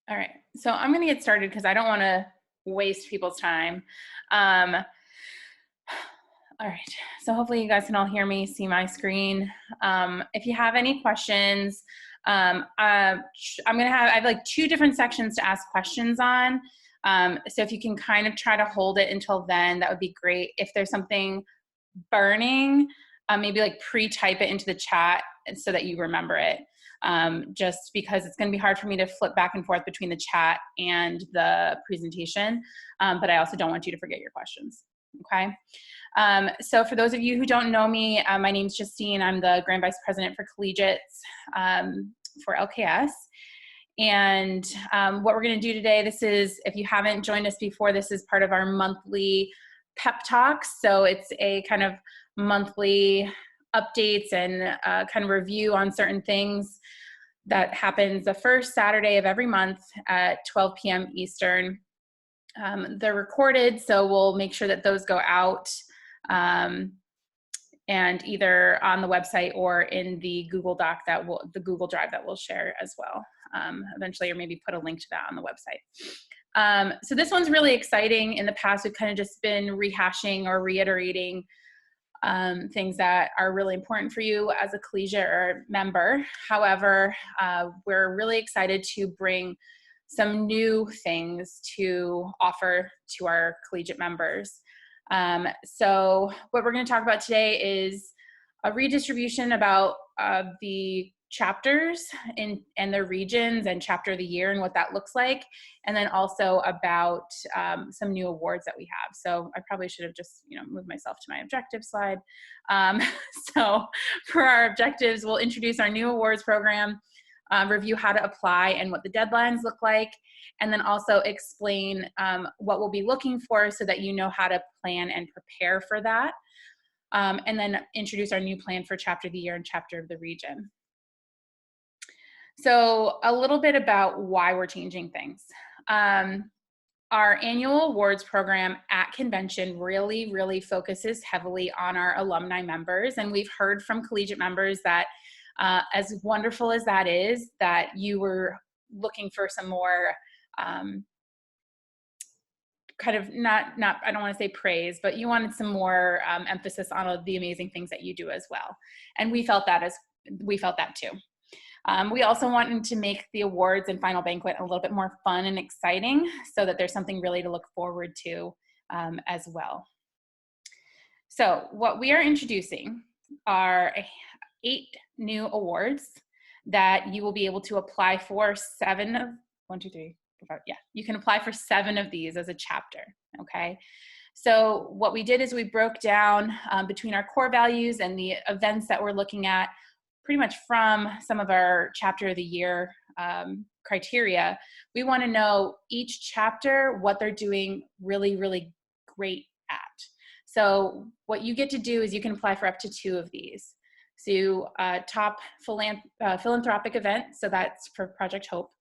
All right, so I'm going to get started because I don't want to waste people's time. Um, all right, so hopefully you guys can all hear me, see my screen. If you have any questions, I have like 2 different sections to ask questions on. So if you can kind of try to hold it until then, that would be great. If there's something burning, maybe like pre-type it into the chat so that you remember it. Just because it's going to be hard for me to flip back and forth between the chat and the presentation, but I also don't want you to forget your questions, okay? So for those of you who don't know me, my name is Justine. I'm the Grand Vice President for Collegiates for LKS. And what we're going to do today, this is, if you haven't joined us before, this is part of our monthly pep talks. So it's a kind of monthly updates and kind of review on certain things that happens the first Saturday of every month at 12 p.m. Eastern. They're recorded, so we'll make sure that those go out and either on the website or in the Google Doc the Google Drive that we'll share as well eventually, or maybe put a link to that on the website. So this one's really exciting. In the past, we've kind of just been rehashing or reiterating things that are really important for you as a collegiate or member. However, we're really excited to bring some new things to offer to our collegiate members. So what we're going to talk about today is a redistribution about the chapters and their regions and chapter of the year and what that looks like, and then also about some new awards that we have. So I probably should have just moved myself to my objective slide. So for our objectives, we'll introduce our new awards program, review how to apply and what the deadlines look like, and then also explain what we'll be looking for so that you know how to plan and prepare for that, and then introduce our new plan for chapter of the year and chapter of the region. So a little bit about why we're changing things. Our annual awards program at convention really focuses heavily on our alumni members, and we've heard from collegiate members that as wonderful as that is, that you were looking for some more kind of not I don't want to say praise, but you wanted some more emphasis on the amazing things that you do as well. And we felt that too. We also wanted to make the awards and final banquet a little bit more fun and exciting so that there's something really to look forward to as well. So what we are introducing are 8 new awards that you will be able to apply for. 7 of 1, 2, 3, 4, 5. Yeah, you can apply for 7 of these as a chapter, okay? So what we did is we broke down between our core values and the events that we're looking at pretty much from some of our chapter of the year criteria. We want to know each chapter, what they're doing really great at. So what you get to do is you can apply for up to 2 of these. So top philanthropic event, so that's for Project Hope.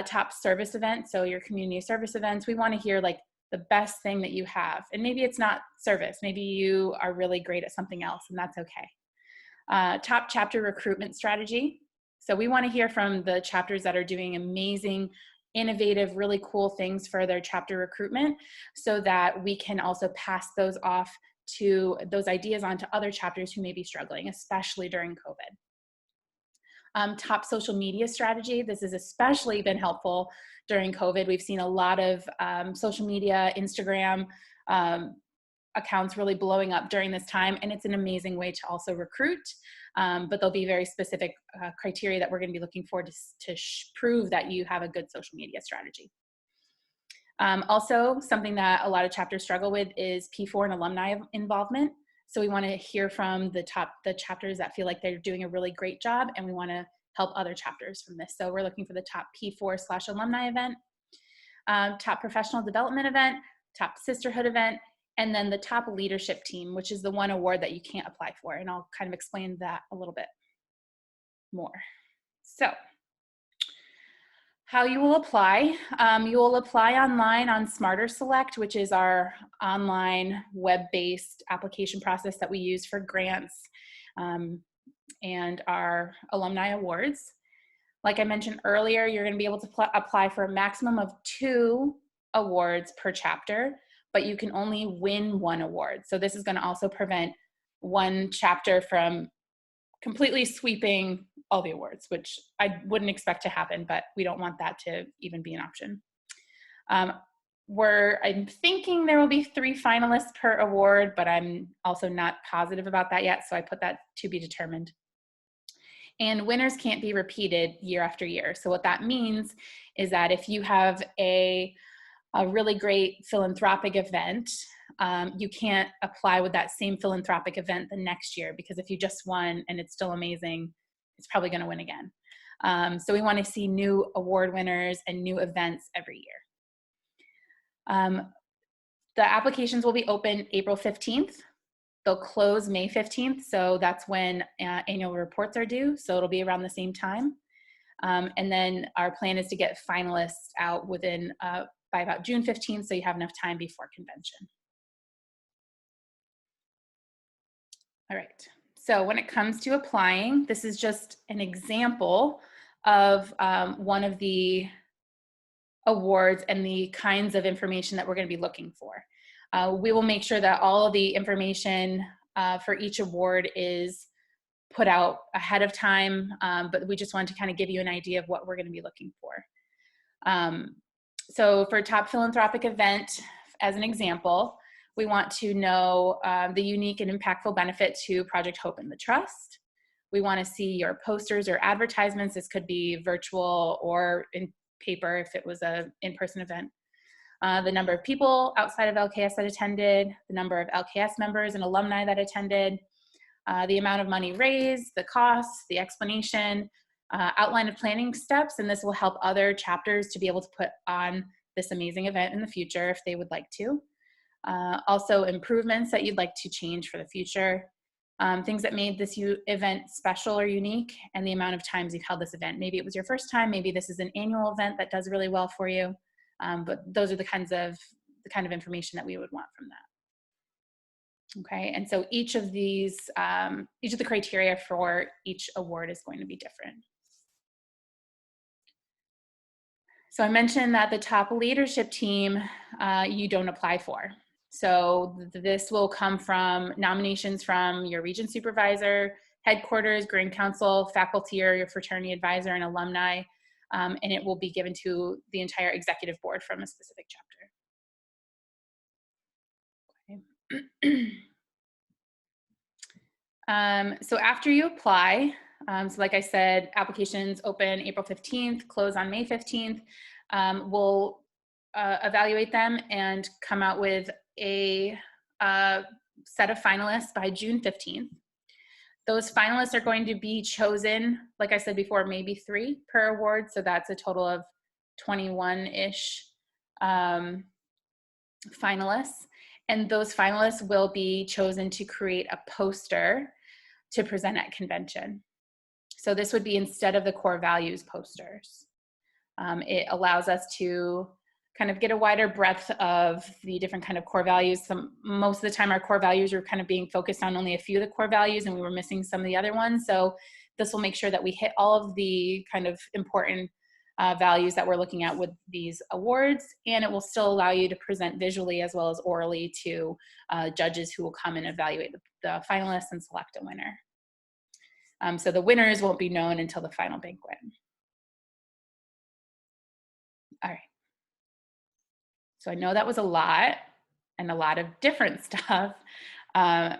Top service event, so your community service events. We want to hear like the best thing that you have. And maybe it's not service, maybe you are really great at something else, and that's okay. Top chapter recruitment strategy. So we want to hear from the chapters that are doing amazing, innovative, really cool things for their chapter recruitment so that we can also pass those ideas on to other chapters who may be struggling, especially during COVID. Top social media strategy. This has especially been helpful during COVID. We've seen a lot of social media, Instagram accounts really blowing up during this time, and it's an amazing way to also recruit, but there'll be very specific criteria that we're going to be looking for to prove that you have a good social media strategy. Also, something that a lot of chapters struggle with is P4 and alumni involvement. So we want to hear from the chapters that feel like they're doing a really great job, and we want to help other chapters from this. So we're looking for the top P4/alumni event, top professional development event, top sisterhood event, and then the top leadership team, which is the one award that you can't apply for. And I'll kind of explain that a little bit more. So how you will apply. You will apply online on Smarter Select, which is our online web-based application process that we use for grants and our alumni awards. Like I mentioned earlier, you're going to be able to apply for a maximum of 2 awards per chapter, but you can only win 1 award. So this is going to also prevent one chapter from completely sweeping all the awards, which I wouldn't expect to happen, but we don't want that to even be an option. I'm thinking there will be 3 finalists per award, but I'm also not positive about that yet, so I put that to be determined. And winners can't be repeated year after year. So what that means is that if you have a really great philanthropic event, you can't apply with that same philanthropic event the next year, because if you just won and it's still amazing, it's probably going to win again. So we want to see new award winners and new events every year. The applications will be open April 15th. They'll close May 15th, so that's when annual reports are due, so it'll be around the same time. And then our plan is to get finalists out within by about June 15th, so you have enough time before convention. All right, so when it comes to applying, this is just an example of one of the awards and the kinds of information that we're going to be looking for. We will make sure that all of the information for each award is put out ahead of time, but we just wanted to kind of give you an idea of what we're going to be looking for. So for top philanthropic event, as an example, we want to know the unique and impactful benefit to Project Hope and the Trust. We want to see your posters or advertisements. This could be virtual or in paper if it was an in-person event. The number of people outside of LKS that attended, the number of LKS members and alumni that attended, the amount of money raised, the costs, the explanation, outline of planning steps, and this will help other chapters to be able to put on this amazing event in the future if they would like to. Also improvements that you'd like to change for the future, things that made this event special or unique, and the amount of times you've held this event. Maybe it was your first time, maybe this is an annual event that does really well for you, but those are the kind of information that we would want from that. Okay, and so each of the criteria for each award is going to be different. So I mentioned that the top leadership team you don't apply for. So this will come from nominations from your region supervisor, headquarters, grand council, faculty or your fraternity advisor and alumni, and it will be given to the entire executive board from a specific chapter. Okay. So after you apply, so like I said, applications open April 15th, close on May 15th. We'll evaluate them and come out with a set of finalists by June 15th. Those finalists are going to be chosen, like I said before, maybe 3 per award. So that's a total of 21-ish finalists. And those finalists will be chosen to create a poster to present at convention. So this would be instead of the core values posters. It allows us to kind of get a wider breadth of the different kind of core values. Most of the time our core values are kind of being focused on only a few of the core values and we were missing some of the other ones. So this will make sure that we hit all of the kind of important values that we're looking at with these awards, and it will still allow you to present visually as well as orally to judges who will come and evaluate the finalists and select a winner. So the winners won't be known until the final banquet. All right. So I know that was a lot and a lot of different stuff.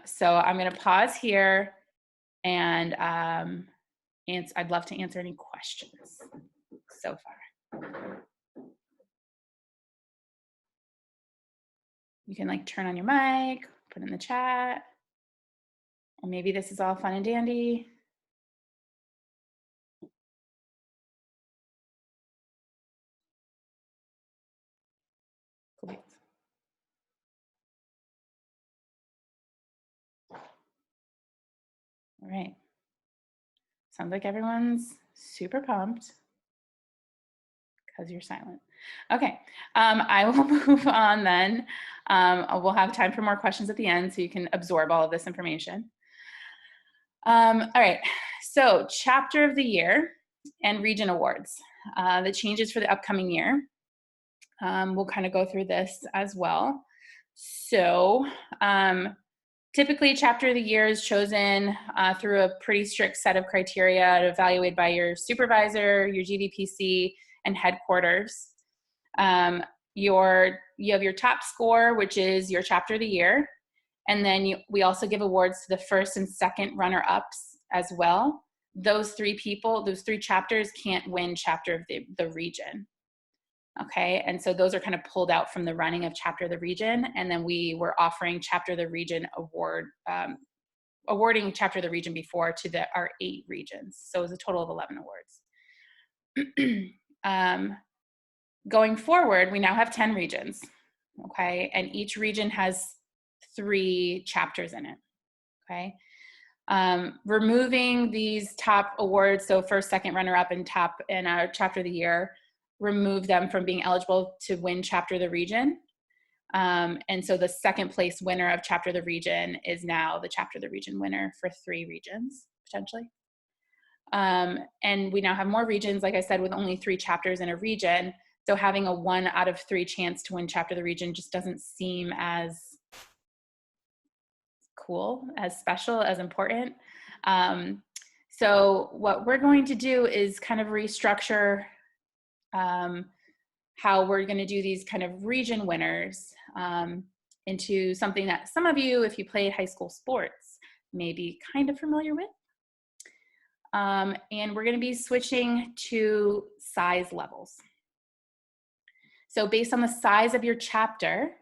So I'm going to pause here and I'd love to answer any questions so far. You can like turn on your mic, put in the chat, or maybe this is all fun and dandy. Cool. All right. Sounds like everyone's super pumped because you're silent. Okay, I will move on then. We'll have time for more questions at the end so you can absorb all of this information. All right, so chapter of the year. and region awards. The changes for the upcoming year. We'll kind of go through this as well. So typically chapter of the year is chosen through a pretty strict set of criteria evaluated by your supervisor, your GVPC, and headquarters. You have your top score, which is your chapter of the year. And then we also give awards to the first and second runner-ups as well. Those three chapters can't win chapter of the region. Okay, and so those are kind of pulled out from the running of chapter of the region. And then we were offering chapter of the region awarding chapter of the region before to our 8 regions. So it was a total of 11 awards. Going forward, we now have 10 regions, okay? And each region has 3 chapters in it, okay? Removing these top awards, so first, second, runner-up, and top in our chapter of the year, remove them from being eligible to win chapter of the region. And so the second place winner of chapter of the region is now the chapter of the region winner for 3 regions, potentially. And we now have more regions, like I said, with only 3 chapters in a region. So having a 1 out of 3 chance to win chapter of the region just doesn't seem as cool, as special, as important. So what we're going to do is kind of restructure how we're going to do these kind of region winners into something that some of you, if you played high school sports, may be kind of familiar with. And we're going to be switching to size levels. So based on the size of your chapter,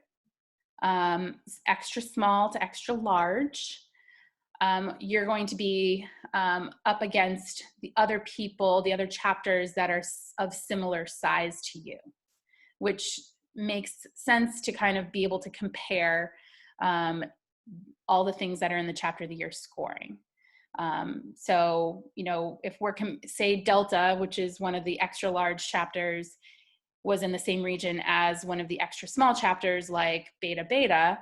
extra small to extra large, you're going to be up against the other people, the other chapters that are of similar size to you, which makes sense to kind of be able to compare all the things that are in the chapter of the year scoring. So, you know, if we're, say Delta, which is one of the extra large chapters, was in the same region as one of the extra small chapters like Beta Beta,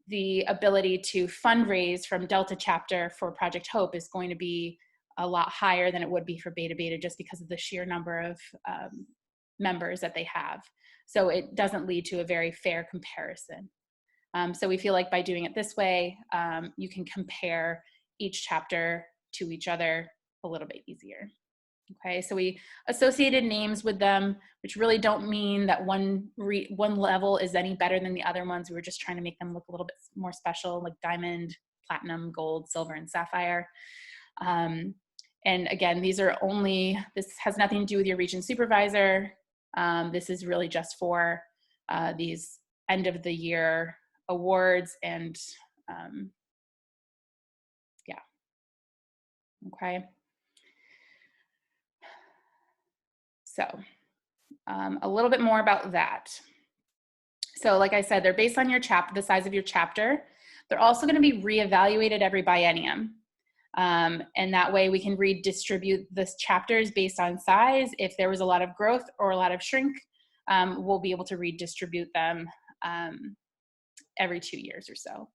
the ability to fundraise from Delta chapter for Project Hope is going to be a lot higher than it would be for Beta Beta, just because of the sheer number of members that they have. So it doesn't lead to a very fair comparison. So we feel like by doing it this way, you can compare each chapter to each other a little bit easier. Okay, so we associated names with them, which really don't mean that one level is any better than the other ones. We were just trying to make them look a little bit more special, like diamond, platinum, gold, silver, and sapphire. And again, this has nothing to do with your region supervisor. This is really just for these end of the year awards and yeah, okay. So a little bit more about that. So like I said, they're based on your the size of your chapter. They're also going to be reevaluated every biennium. And that way we can redistribute the chapters based on size. If there was a lot of growth or a lot of shrink, we'll be able to redistribute them every 2 years or so.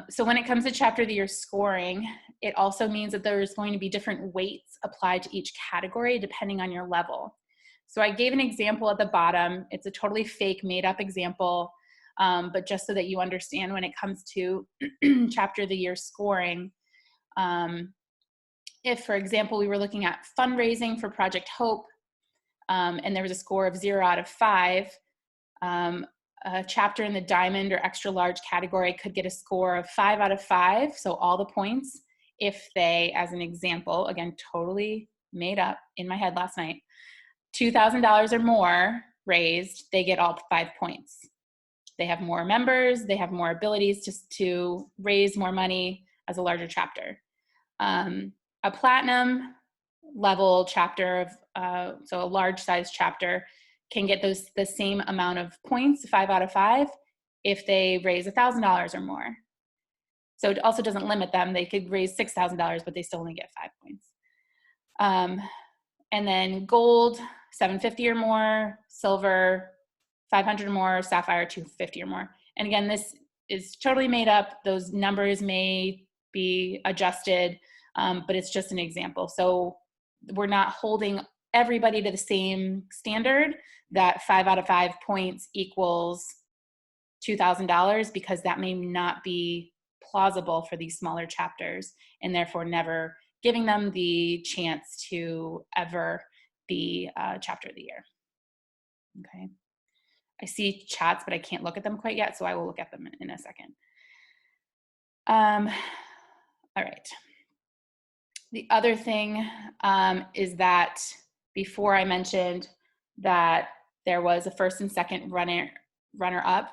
So when it comes to chapter of the year scoring, it also means that there's going to be different weights applied to each category depending on your level. So I gave an example at the bottom. It's a totally fake, made up example, but just so that you understand when it comes to chapter of the year scoring, if, for example, we were looking at fundraising for Project Hope, and there was a score of 0 out of 5, a chapter in the diamond or extra large category could get a score of 5 out of 5, so all the points, if they, as an example, again, totally made up in my head last night, $2,000 or more raised, they get all 5 points. They have more members, they have more abilities to raise more money as a larger chapter. A platinum level chapter, so a large size chapter, can get the same amount of points, 5 out of 5, if they raise $1,000 or more. So it also doesn't limit them. They could raise $6,000, but they still only get 5 points. And then gold, 750 or more, silver, 500 or more, sapphire, 250 or more. And again, this is totally made up. Those numbers may be adjusted, but it's just an example. So we're not holding everybody to the same standard, that 5 out of 5 points equals $2,000, because that may not be plausible for these smaller chapters, and therefore never giving them the chance to ever be chapter of the year. Okay. I see chats, but I can't look at them quite yet, so I will look at them in a second. All right. The other thing is that before I mentioned that there was a first and second runner-up,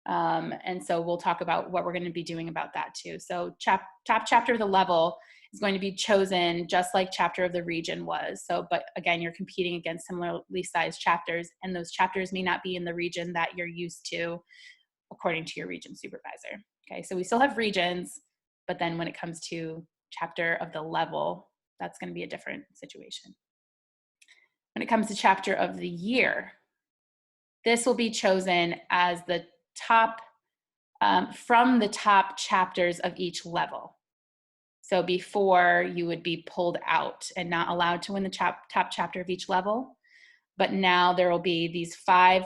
and so we'll talk about what we're going to be doing about that too. So top chapter of the level is going to be chosen just like chapter of the region was. So, but again, you're competing against similarly sized chapters, and those chapters may not be in the region that you're used to according to your region supervisor. Okay, so we still have regions, but then when it comes to chapter of the level, that's going to be a different situation. When it comes to chapter of the year, this will be chosen as the top, from the top chapters of each level. So before, you would be pulled out and not allowed to win the top chapter of each level, but now there will be these 5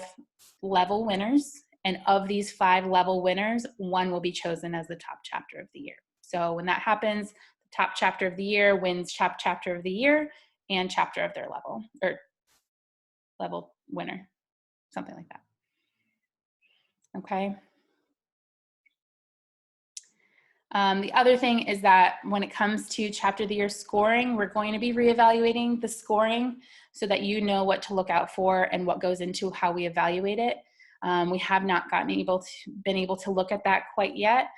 level winners, and of these 5 level winners, 1 will be chosen as the top chapter of the year. So when that happens, the top chapter of the year wins top chapter of the year and chapter of their level, or level winner, something like that. Okay. The other thing is that when it comes to chapter of the year scoring, we're going to be reevaluating the scoring so that you know what to look out for and what goes into how we evaluate it. We have not been able to look at that quite yet.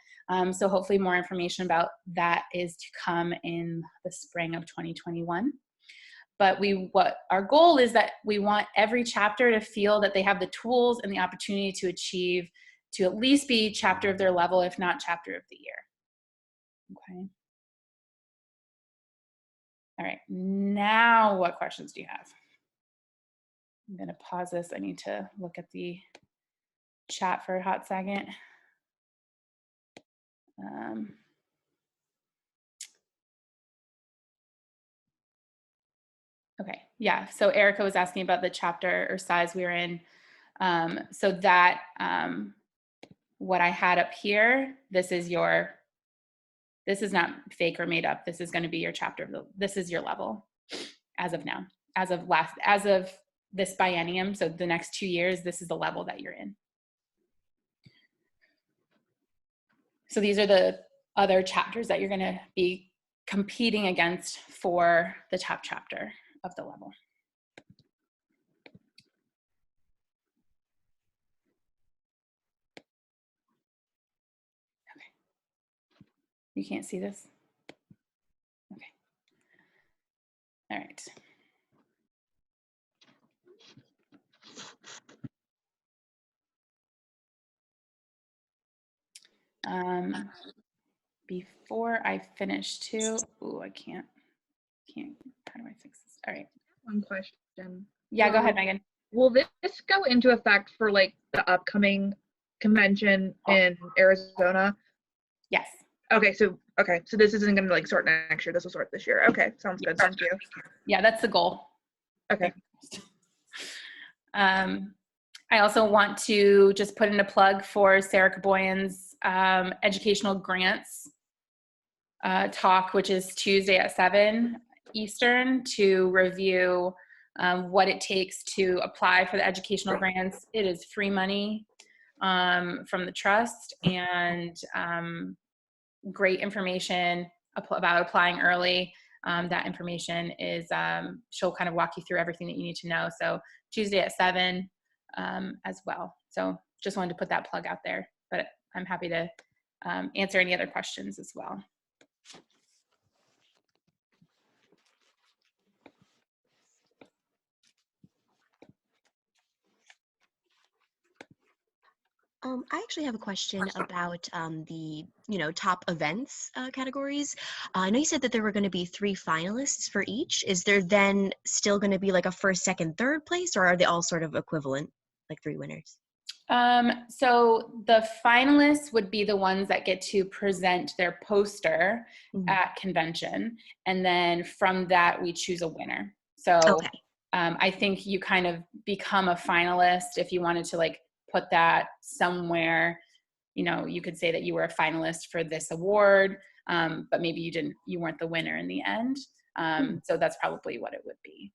So hopefully more information about that is to come in the spring of 2021. But what our goal is that we want every chapter to feel that they have the tools and the opportunity to achieve, to at least be chapter of their level, if not chapter of the year. Okay. All right, now what questions do you have? I'm gonna pause this. I need to look at the chat for a hot second. Okay, yeah, so Erica was asking about the chapter or size we were in. So that, what I had up here, this is not fake or made up. This is gonna be your chapter, this is your level as of now, as of this biennium, so the next 2 years, this is the level that you're in. So these are the other chapters that you're gonna be competing against for the top chapter of the level. Okay. You can't see this? Okay. All right. Before I finish too, I can't, how do I fix this? All right. One question. Yeah, go ahead, Megan. Will this go into effect for like the upcoming convention in Arizona? Yes. Okay, so this isn't gonna like start next year, this will start this year. Okay, sounds good, thank you. Yeah, that's the goal. Okay. I also want to just put in a plug for Sarah Kaboyan's educational grants talk, which is Tuesday at 7 Eastern, to review what it takes to apply for the educational grants. It is free money from the trust, and great information about applying early. That information is, she'll kind of walk you through everything that you need to know. So Tuesday at 7 as well. So just wanted to put that plug out there, but I'm happy to answer any other questions as well. I actually have a question about the, top events categories. I know you said that there were going to be 3 finalists for each. Is there then still going to be like a first, second, third place, or are they all sort of equivalent, like 3 winners? So the finalists would be the ones that get to present their poster at convention. And then from that, we choose a winner. So Okay. I think you kind of become a finalist if you wanted to like put that somewhere. You know, you could say that you were a finalist for this award, but maybe you weren't the winner in the end. So that's probably what it would be.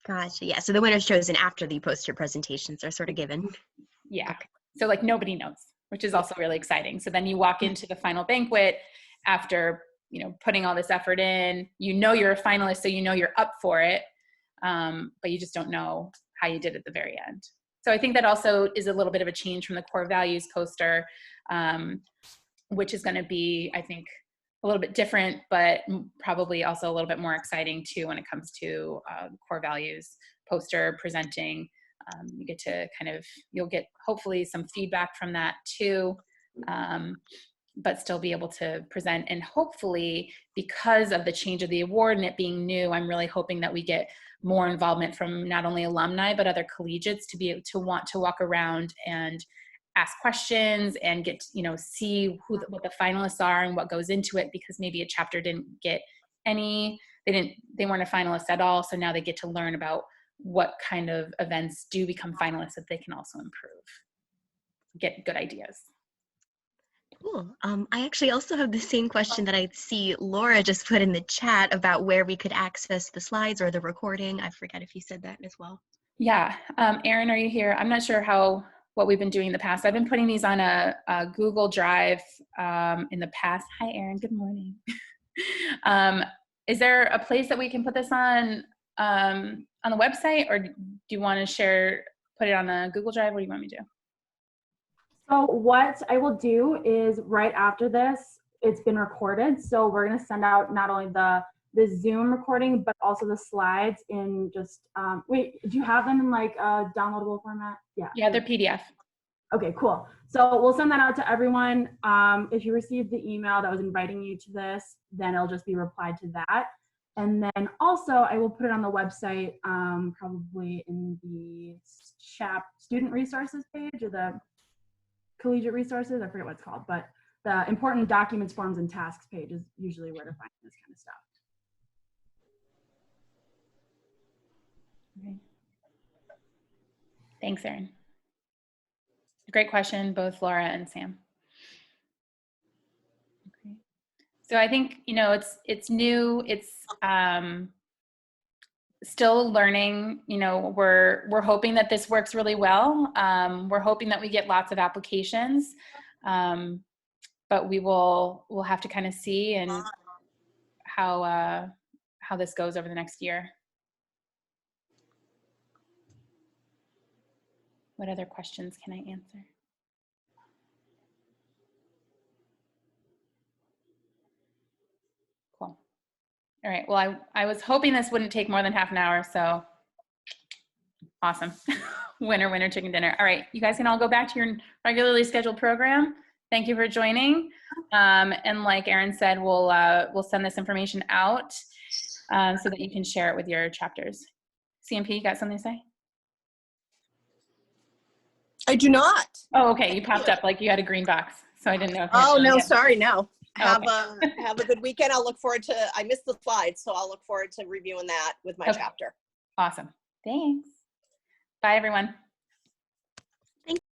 Gotcha. Yeah. So the winner's chosen after the poster presentations are sort of given. Yeah. Okay. So like nobody knows, which is also really exciting. So then you walk into the final banquet after, you know, putting all this effort in, you know, you're a finalist, so you know you're up for it. But you just don't know how you did at the very end. So I think that also is a little bit of a change from the core values poster, which is going to be, I think, a little bit different, but probably also a little bit more exciting too when it comes to core values poster presenting. You get to you'll get hopefully some feedback from that too, but still be able to present. And hopefully, because of the change of the award and it being new, I'm really hoping that we get more involvement from not only alumni, but other collegiates to be able to want to walk around and ask questions and get to, you know, see what the finalists are and what goes into it, because maybe a chapter didn't get any, they weren't a finalist at all. So now they get to learn about what kind of events do become finalists that they can also improve, get good ideas. Cool. I actually also have the same question that I see Laura just put in the chat about where we could access the slides or the recording. I forget if you said that as well. Yeah. Erin, are you here? I'm not sure what we've been doing in the past. I've been putting these on a Google Drive in the past. Hi, Erin. Good morning. Is there a place that we can put this on the website, or do you want to put it on a Google Drive? What do you want me to do? So what I will do is right after this, it's been recorded. So we're going to send out not only the Zoom recording, but also the slides in just, wait, do you have them in like a downloadable format? Yeah. Yeah, they're PDF. Okay, cool. So we'll send that out to everyone. If you received the email that was inviting you to this, then it'll just be replied to that. And then also I will put it on the website, probably in the student resources page or the collegiate resources. I forget what it's called, but the important documents, forms, and tasks page is usually where to find this kind of stuff. Okay. Thanks, Erin. Great question, both Laura and Sam. Okay. So I think, you know, it's new, it's still learning. You know, we're hoping that this works really well. We're hoping that we get lots of applications, but we'll have to kind of see and how this goes over the next year. What other questions can I answer? Cool. All right. Well, I was hoping this wouldn't take more than half an hour, so awesome. Winner, winner, chicken dinner. All right. You guys can all go back to your regularly scheduled program. Thank you for joining. And like Erin said, we'll send this information out so that you can share it with your chapters. CMP, you got something to say? I do not. Oh, okay. You popped up like you had a green box, so I didn't know. If you Oh, no, yet. sorry, no. Have Okay. a good weekend. I'll look forward to, I missed the slides, so I'll look forward to reviewing that with my chapter. Awesome. Thanks. Bye, everyone.